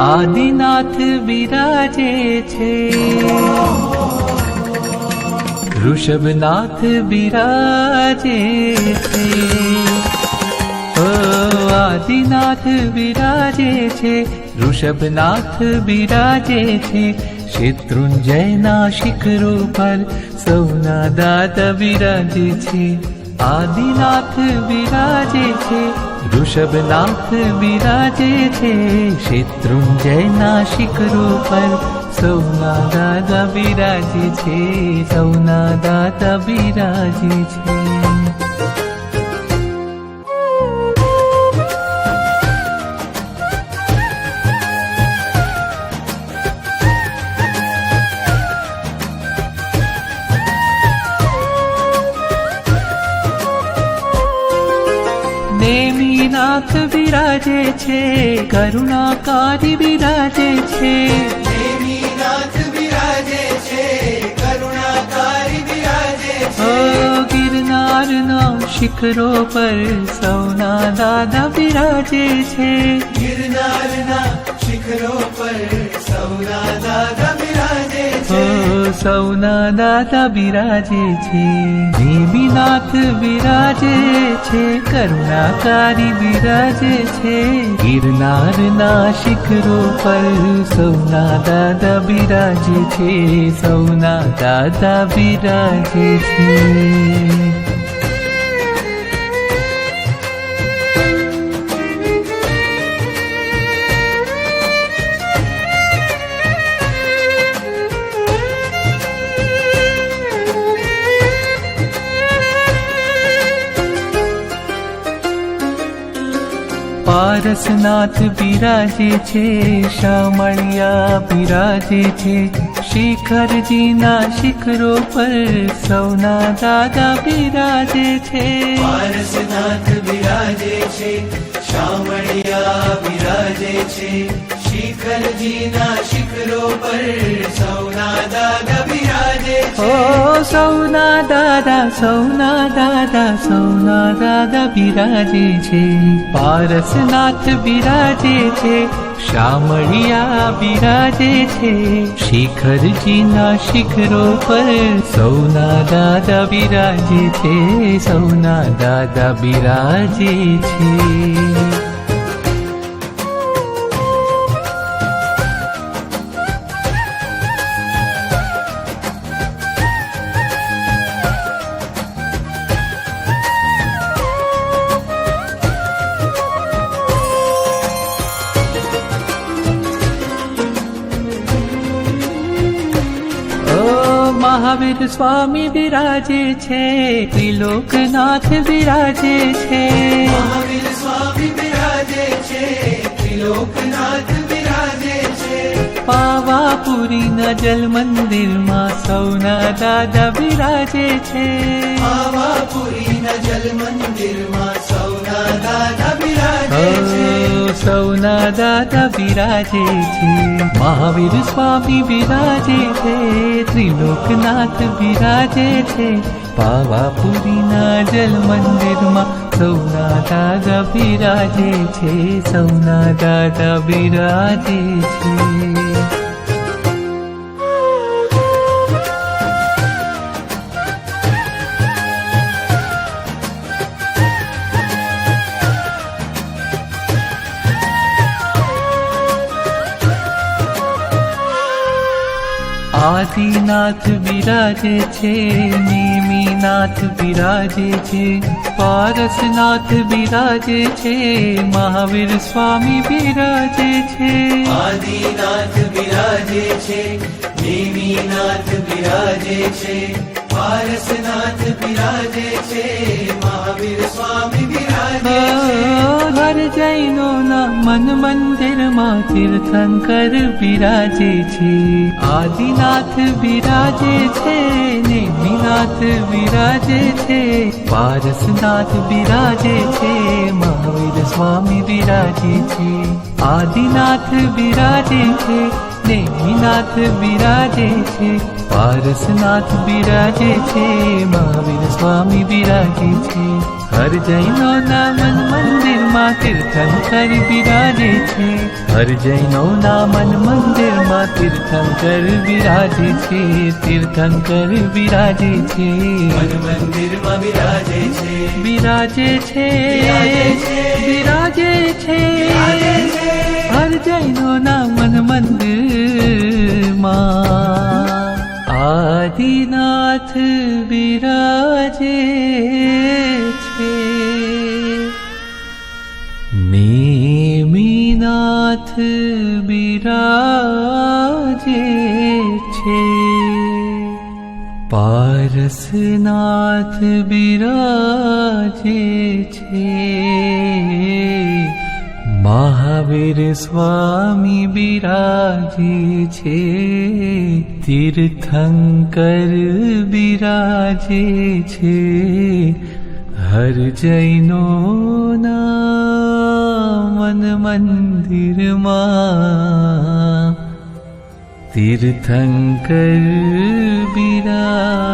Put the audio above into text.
આદિનાથ બિરાજે છે, ઋષભનાથ બિરાજે છે, આદિનાથ બિરાજે છે, ઋષભનાથ બિરાજે છે, શેત્રુંજયના શિખરો પર સૌના દાદા બિરાજે છે, આદિનાથ બિરાજે છે, ઋષભનાથ બિરાજે છે, શેત્રુંજયના શિખરો પર સૌના દાદા બિરાજે છે, સૌના દાદા બિરાજે છે. નેમિનાથ બિરાજે છે, કરુણાકારી બિરાજે છે, નેમિનાથ બિરાજે છે, કરુણાકારી બિરાજે છે, ગિરનારના શિખરો પર સૌના દાદા બિરાજે છે, ગિરનારના શિખરો પર સૌના દાદા બિરાજે છે, સૌના દાદા બિરાજે છે. નેમિનાથ બિરાજે છે, કરુણાકારી બિરાજે છે, ગિરનારના શિખરો પર સૌના દાદા બિરાજે છે, સૌના દાદા બિરાજે છે. પારસનાથ બિરાજે છે, શામળિયા બિરાજે છે, શિખરજીના શિખરો પર સૌના દાદા બિરાજે છે, પારસનાથ બિરાજે છે, શામળિયા બિરાજે છે, શિખરજીના શિખરો પર સૌના દાદા બિરાજે છે, સૌના દાદા સૌના દાદા સૌના દાદા બિરાજે છે. પારસનાથ બિરાજે છે, શામળિયા બિરાજે છે, શિખરજીના શિખરો પર સૌના દાદા બિરાજે છે, સૌના દાદા બિરાજે છે. મહાવીર સ્વામી બિરાજે છે, ત્રિલોકનાથ બિરાજે છે, મહાવીર સ્વામી બિરાજે છે, ત્રિલોકનાથ બિરાજે છે, પાવાપુરીના જલ મંદિરમાં સૌના દાદા બિરાજે છે, પાવાપુરીના જલ મંદિરમાં સૌના દાદા બિરાજે છે, સૌના દાદા બિરાજે છે. મહાવીર સ્વામી બિરાજે છે, ત્રિલોકનાથ બિરાજે છે, પાવાપુરીના જલ મંદિરમાં સૌના દાદા બિરાજે છે, સૌના દાદા બિરાજે છે. આદિનાથ બિરાજે છે, નેમિનાથ બિરાજે છે, પારસનાથ બિરાજે છે, મહાવીર સ્વામી બિરાજે છે, આદિનાથ બિરાજે છે, નેમિનાથ બિરાજે છે, પારસનાથ બિરાજે છે, મહાવીર સ્વામી બિરાજે છે. હર જૈનોના મન મંદિરમાં તીર્થંકર બિરાજે છે, આદિનાથ બિરાજે છે, નેમિનાથ બિરાજે છે, પારસનાથ બિરાજે છે, મહાવીર સ્વામી બિરાજે છે, આદિનાથ બિરાજે છે, નેમિનાથ બિરાજે છે, પારસનાથ બિરાજે છે, મહાવીર સ્વામી બિરાજે છે. હર જૈનોના મન મંદિરમાં તીર્થંકર બિરાજે છે. હર જૈનોના મન મંદિરમાં તીર્થંકર બિરાજે છે. તીર્થંકર બિરાજે છે. મન મંદિરમાં બિરાજે છે. બિરાજે છે. બિરાજે છે. હર જૈનોના મન મંદિરમાં આદિનાથ બિરાજે છે. નેમિનાથ બિરાજે છે. પારસનાથ બિરાજે છે. મહાવીર સ્વામી બિરાજે છે. તીર્થંકર બિરાજે છે. હર જૈનોના મન મંદિરમાં તીર્થંકર બિરાજે